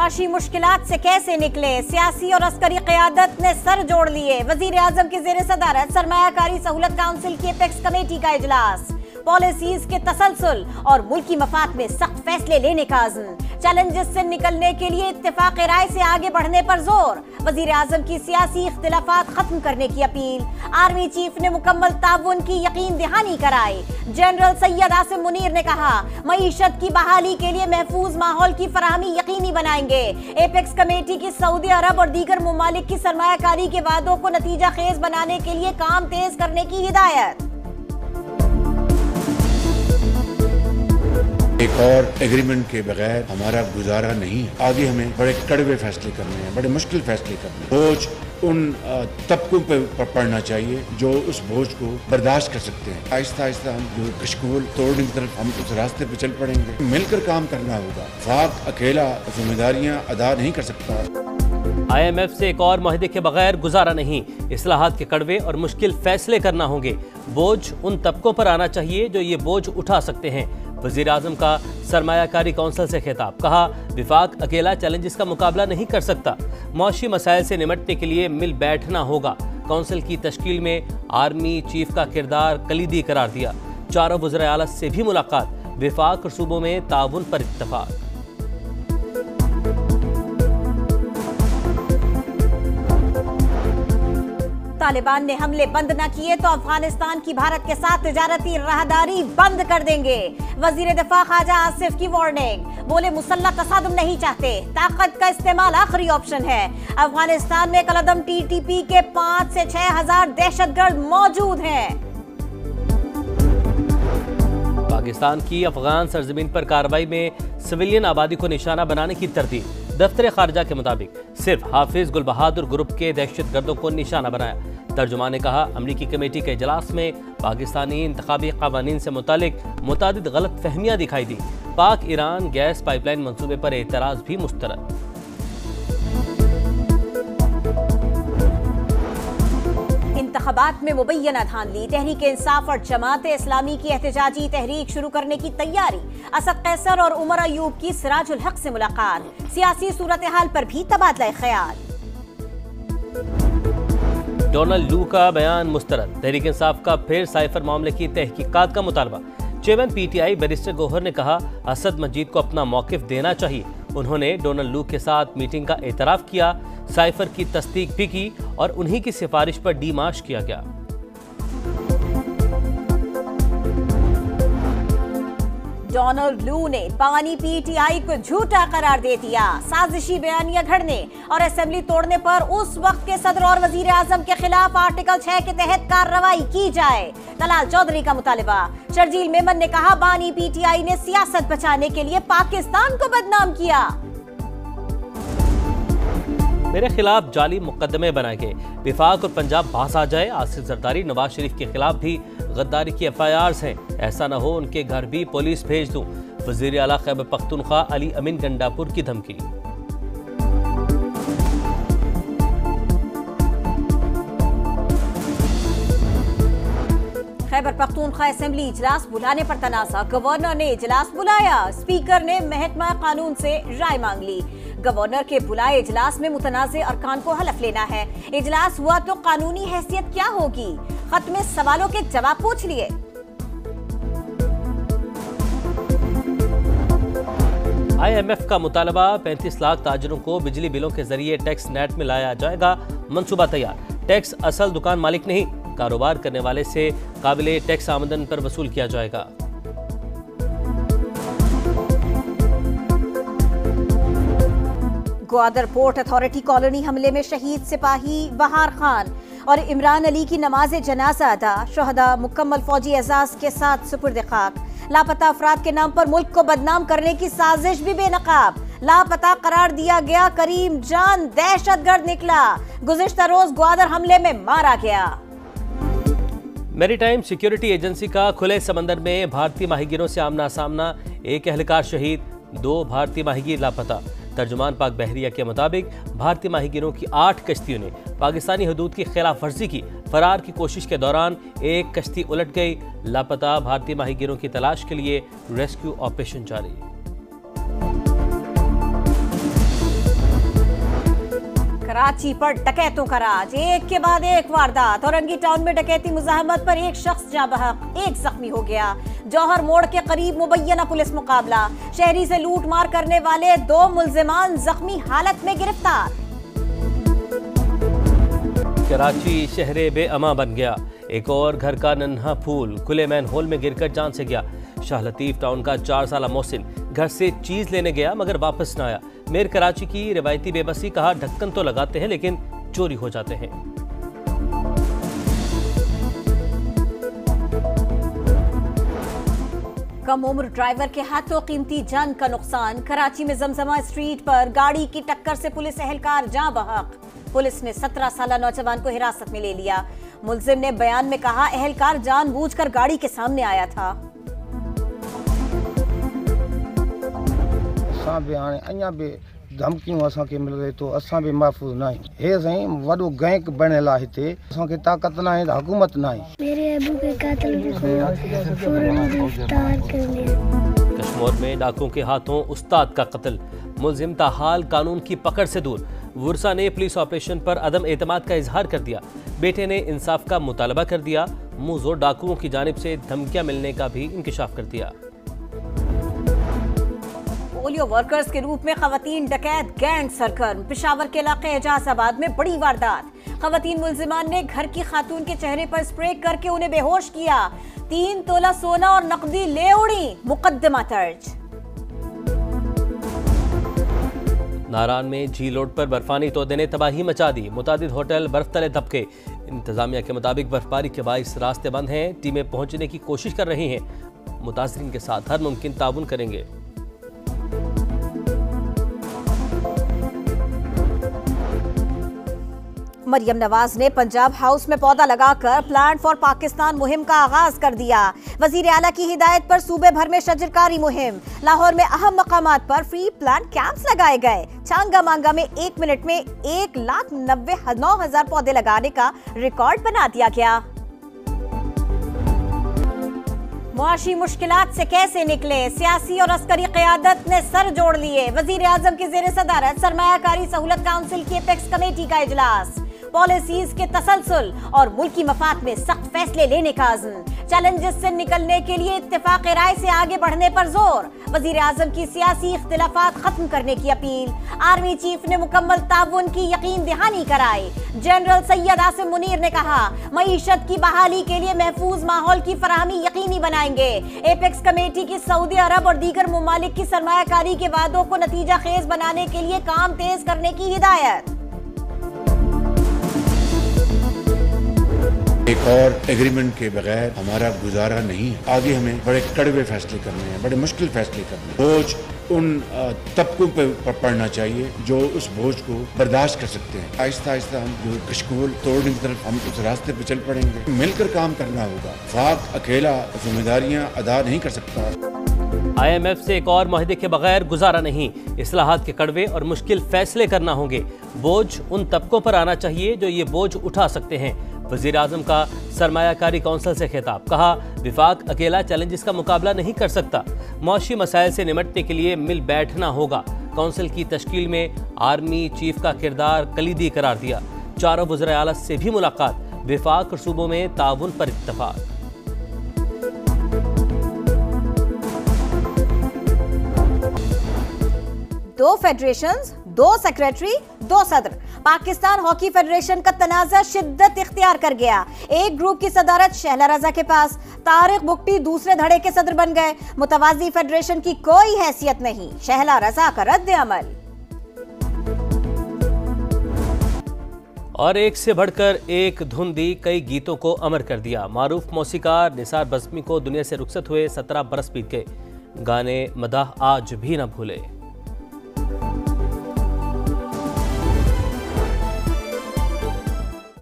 मुआशी मुश्किलात से कैसे निकले, सियासी और अस्करी क़यादत ने सर जोड़ लिए। वजीर आजम की जेर सदारत सरमायाकारी सहूलत काउंसिल की एपेक्स कमेटी का इजलास, पॉलिसीज के तसलसल और मुल्की मफाद में सख्त फैसले लेने का अज़्म, चैलेंजेस से निकलने के लिए इत्तेफाक राय से आगे बढ़ने पर जोर। वजीर आजम की सियासी इख्तिलाफात खत्म करने की अपील, आर्मी चीफ ने मुकम्मल ताउन की यकीन दहानी कराई। जनरल सैयद आसिम मुनीर ने कहा मईशत की बहाली के लिए महफूज माहौल की फराहमी यकीनी बनाएंगे। एपेक्स कमेटी की सऊदी अरब और दीगर मुमालिक की सरमायाकारी के वादों को नतीजा खेज बनाने के लिए काम तेज करने की हिदायत। एक और एग्रीमेंट के बगैर हमारा गुजारा नहीं है। आगे हमें बड़े कड़वे फैसले करने हैं, बड़े मुश्किल फैसले करने हैं। बोझ उन तबकों पर पड़ना चाहिए जो उस बोझ को बर्दाश्त कर सकते हैं। आहिस्ता आहिस्ता हम जो कशकोल तोड़ने की तरफ हम उस रास्ते पर चल पड़ेंगे। मिलकर काम करना होगा। वफाक अकेला जिम्मेदारियां अदा नहीं कर सकता। IMF से एक और मुआहदे के बगैर गुजारा नहीं, इस्लाहात के कड़वे और मुश्किल फैसले करना होंगे। बोझ उन तबकों पर आना चाहिए जो ये बोझ उठा सकते हैं। वज़ीर आज़म का सरमायाकारी कौंसिल से खिताब, कहा विफाक अकेला चैलेंजेस का मुकाबला नहीं कर सकता, मौशी मसाइल से निमटने के लिए मिल बैठना होगा। कौंसिल की तश्कील में आर्मी चीफ का किरदार कलीदी करार दिया। चारों वज़राए आला से भी मुलाकात, विफाक और सूबों में ताउन पर इत्तफाक। तालिबान ने हमले बंद न किए तो अफगानिस्तान की भारत के साथ तिजारती राहदारी बंद कर देंगे। वजीर दिफा ख्वाजा आसिफ की वार्निंग, बोले मुसल्लह तसादुम नहीं चाहते, ताकत का इस्तेमाल आखिरी ऑप्शन है। अफगानिस्तान में कलअदम TTP के 5 से 6 हजार दहशतगर्द मौजूद हैं। पाकिस्तान की अफगान सरजमीन पर कार्रवाई में सिविलियन आबादी को निशाना बनाने की तरतीब, दफ्तर खारजा के मुताबिक सिर्फ हाफिज गुल बहादुर ग्रुप के दहशतगर्दों को निशाना बनाया। तर्जुमान ने कहा अमरीकी कमेटी के इजलास में पाकिस्तानी इंतखाबी कवानीन से मुतादिद गलत फहमियाँ दिखाई दी। पाक ईरान गैस पाइपलाइन मंसूबे पर एतराज भी मुस्तरद। इंतखाबात में मुबैना धांधली, तहरीक इंसाफ और जमात इस्लामी की एहतजाजी तहरीक शुरू करने की तैयारी। असद कैसर और उमर अयूब की सिराजुल हक से मुलाकात, सियासी सूरत हाल पर भी तबादला ख्याल। डोनाल्ड लू का बयान मुस्तरद, तहरीक इंसाफ का फिर साइफर मामले की तहकीकात का मुतालबा। चेयरमैन PTI बैरिस्टर गौहर ने कहा असद मजीद को अपना मौकिफ देना चाहिए। उन्होंने डोनाल्ड लू के साथ मीटिंग का एतराफ़ किया, साइफर की तस्दीक भी की और उन्हीं की सिफारिश पर डीमार्श किया गया। डोनाल्ड लू ने पानी PTI को झूठा करार दे दिया। साजिशी बयानिया घड़ने और असेंबली तोड़ने पर उस वक्त के सदर और वजीर आजम के खिलाफ आर्टिकल 6 के तहत कार्रवाई की जाए। तलाल चौधरी का मुतालिबा। शर्जील मेमन ने कहा बानी PTI ने सियासत बचाने के लिए पाकिस्तान को बदनाम किया। मेरे खिलाफ जाली मुकदमे बनाए गए, विफाक और पंजाब बाहर आ जाए। आसिफ जरदारी, नवाज शरीफ के खिलाफ भी गद्दारी की FIRs हैं, ऐसा न हो उनके घर भी पुलिस भेज दूं। वजीर आला खैबर पख्तूनख्वा अली अमीन गंडापुर की धमकी। खैबर पख्तूनख्वा असेंबली इजलास बुलाने पर तनाज़ा, गवर्नर ने इजलास बुलाया, स्पीकर ने महकमा कानून से राय मांग ली। गवर्नर के बुलाए इजलास में मुतनाज़े अरकान को हलफ लेना है। इजलास हुआ तो कानूनी हैसियत क्या होगी? खत में सवालों के जवाब पूछ लिए। IMF का मुतालबा 35 लाख ताजरों को बिजली बिलों के जरिए टैक्स नेट में लाया जाएगा, मंसूबा तैयार। टैक्स असल दुकान मालिक नहीं, कारोबार करने वाले से काबिले टैक्स आमदन पर वसूल किया जाएगा। ग्वादर पोर्ट अथॉरिटी कॉलोनी हमले में शहीद सिपाही बहार खान और इमरान अली की नमाज जनाजा अदा, शहदा मुकम्मल फौजी एजाज के साथ सुपुर्द खाक। लापता अफराद के नाम पर मुल्क को बदनाम करने की साजिश भी बेनकाब, लापता करार दिया गया करीम जान दहशतगर्द निकला, गुज़िश्ता रोज ग्वादर हमले में मारा गया। मैरीटाइम सिक्योरिटी एजेंसी का खुले समंदर में भारतीय माहीगीरों से आमना सामना, एक एहलकार शहीद, 2 भारतीय माहीगीर लापता। तर्जुमान पाक बहरिया के मुताबिक भारतीय माहीगीरों की 8 कश्तियों ने पाकिस्तानी हदूद की खिलाफ वर्जी की। फरार की कोशिश के दौरान एक कश्ती उलट गई। लापता भारतीय माहीगीरों की तलाश के लिए रेस्क्यू ऑपरेशन जारी है। कराची पर डकैतों का राज, एक के बाद एक वारदात। औरंगी टाउन में डकैती मुजाहमत पर एक शख्स जाँ बहक, एक जख्मी हो गया। जौहर मोड़ के करीब मुबैना पुलिस मुकाबला, शहरी से लूट मार करने वाले 2 मुल्जिमान जख्मी हालत में गिरफ्तार। कराची शहरे बेअमा बन गया, एक और घर का नन्हा फूल खुले मैनहोल में गिरकर जान से गया। शाह लतीफ टाउन का 4 साला मोहसिन घर से चीज लेने गया मगर वापस न आया। मेयर कराची की रिवायती बेबसी, कहा ढक्कन तो लगाते हैं लेकिन चोरी हो जाते हैं। कम उम्र ड्राइवर के हाथों कीमती जान का नुकसान। कराची में जमजमा स्ट्रीट पर गाड़ी की टक्कर से पुलिस एहलकार जाँ बहक। पुलिस ने 17 साला नौजवान को हिरासत में ले लिया। मुलजिम ने बयान में कहा एहलकार जानबूझकर गाड़ी के सामने आया था। धमकियों असांखे मिल रही तो असां भी महफूज ना आहियूं। हे साईं वॾो गैंग बणियल आहे हिते, असांखे ताक़त न आहे, हुकूमत न आहे। मेरे अबू के कातिल को फौरन गिरफ्तार कर लिया। कश्मीर में डाकुओं के हाथों उस्ताद का कत्ल, मुलजिम ताहाल कानून की पकड़ से दूर। वुरसा ने पुलिस ऑपरेशन पर अदम एतमाद का इजहार कर दिया। बेटे ने इंसाफ का मुतालबा कर दिया। मुंहजोर डाकुओं की जानिब से धमकियां मिलने का भी इंकिशाफ कर दिया। पोलियो वर्कर्स के रूप में खवातीन डकैत गैंग सरगर्म। पेशावर के इलाके एजाजाबाद में बड़ी वारदात। खवातीन मुल्जिमान ने घर की खातून के चेहरे पर स्प्रे करके उन्हें बेहोश किया। 3 तोला सोना और नकदी ले उड़ी, मुकदमा दर्ज। नारान में झील रोड पर बर्फानी तोदे ने तबाही मचा दी, मुतादिद होटल बर्फ तले दबके। इंतजामिया के मुताबिक बर्फबारी के बाइस रास्ते बंद हैं। टीमें पहुंचने की कोशिश कर रही हैं। मुतासरीन के साथ हर मुमकिन ताउन करेंगे। मरियम नवाज ने पंजाब हाउस में पौधा लगाकर प्लांट फॉर पाकिस्तान मुहिम का आगाज कर दिया। वजीर आला की हिदायत पर सूबे भर में शजरकारी मुहिम। लाहौर में अहम मकामात पर फ्री प्लांट कैंप्स लगाए गए। चांगा मांगा में 1 मिनट में 1,99,000 पौधे लगाने का रिकॉर्ड बना दिया गया। मुआशी मुश्किलात से कैसे निकले, सियासी और अस्करी क़यादत ने सर जोड़ लिए। वजीर आजम की ज़ेर सदारत सरमायाकारी सहूलत काउंसिल की एपेक्स कमेटी का इजलास। पॉलिसीज के तसलसल और मुल्की मफाद में सख्त फैसले लेने का अज़्म। चैलेंजेस से निकलने के लिए इत्तेफाक राय से आगे बढ़ने पर जोर। वजीर आजम की सियासी इख्तिलाफात खत्म करने की अपील। आर्मी चीफ ने मुकम्मल ताउन की यकीन दहानी कराई। जनरल सैयद आसिम मुनीर ने कहा मईशत की बहाली के लिए महफूज माहौल की फराहमी यकीनी बनाएंगे। एपेक्स कमेटी की सऊदी अरब और दीगर मुमालिक की सरमायाकारी के वादों को नतीजा खेज बनाने के लिए काम तेज करने की हिदायत। एक और एग्रीमेंट के बगैर हमारा गुजारा नहीं है। आगे हमें बड़े कड़वे फैसले करने हैं, बड़े मुश्किल फैसले करने हैं। बोझ उन तबकों पर पड़ना चाहिए जो उस बोझ को बर्दाश्त कर सकते हैं। आहिस्ता आहिस्ता हम जो कशकोल तोड़ने की तरफ हम उस रास्ते पर चल पड़ेंगे। मिलकर काम करना होगा। फाक अकेला जिम्मेदारियां अदा नहीं कर सकता। IMF से एक और माहिदे के बगैर गुजारा नहीं, इस्लाहात के कड़वे और मुश्किल फैसले करना होंगे। बोझ उन तबकों पर आना चाहिए जो ये बोझ उठा सकते हैं। वजीर आजम का सरमायाकारी कौंसिल से खिताब, कहा विफाक अकेला चैलेंजेस का मुकाबला नहीं कर सकता। मौशी मसाइल से निमटने के लिए मिल बैठना होगा। कौंसिल की तश्कील में आर्मी चीफ का किरदार कलीदी करार दिया। चारों वज़राए आला से भी मुलाकात। विफाक और सूबों में ताउन पर इत्तफाक। दो फेडरेशंस, 2 सेक्रेटरी, 2 सदर। पाकिस्तान हॉकी फेडरेशन का तनाज़ा शिद्दत इख्तियार कर गया। एक ग्रुप की सदारत शहला रजा के पास। तारिक बुक्टी दूसरे धड़े के सदर बन गए। मुतवाज़ी फेडरेशन की कोई हैसियत नहीं। शहला रजा का रद्द अमल। और एक से बढ़कर एक धुन दी, कई गीतों को अमर कर दिया। मारूफ मौसीकार निसार बज़मी को दुनिया से रुखसत हुए 17 बरस बीत गए। गाने मदाह आज भी न भूले।